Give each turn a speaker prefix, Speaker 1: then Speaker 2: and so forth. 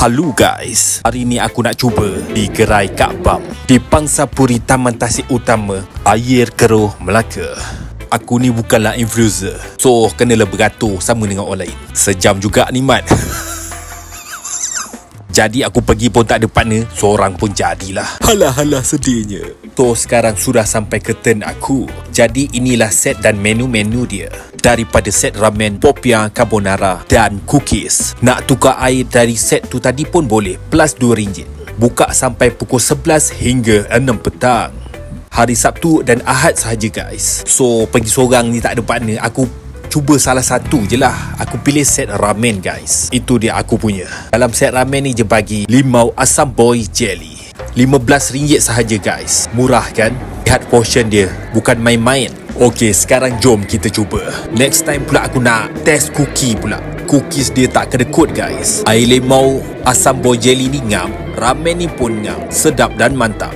Speaker 1: Halo guys, hari ni aku nak cuba di Gerai Kak Bam di Pangsapuri Taman Tasik Utama, Ayer Keroh, Melaka. Aku ni bukanlah influencer, so kenalah beratur sama dengan orang lain. Sejam juga ni Mat. Jadi aku pergi pun tak ada partner, seorang pun jadilah. Halah sedihnya. So sekarang sudah sampai ke turn aku. Jadi inilah set dan menu-menu dia. Daripada set ramen, popia, carbonara dan cookies. Nak tukar air dari set tu tadi pun boleh, plus RM2. Buka sampai pukul 11 hingga 6 petang. Hari Sabtu dan Ahad sahaja guys. So pergi seorang ni tak ada partner, aku cuba salah satu je lah. Aku pilih set ramen guys. Itu dia aku punya. Dalam set ramen ni je bagi limau asam boy jelly. RM15 sahaja guys. Murah kan? Lihat portion dia, bukan main-main. Okey, sekarang jom kita cuba. Next time pula aku nak test cookie pula. Cookies dia tak kedekut guys. Air limau asam boy jelly ni ngam, ramen ni pun ngam. Sedap dan mantap.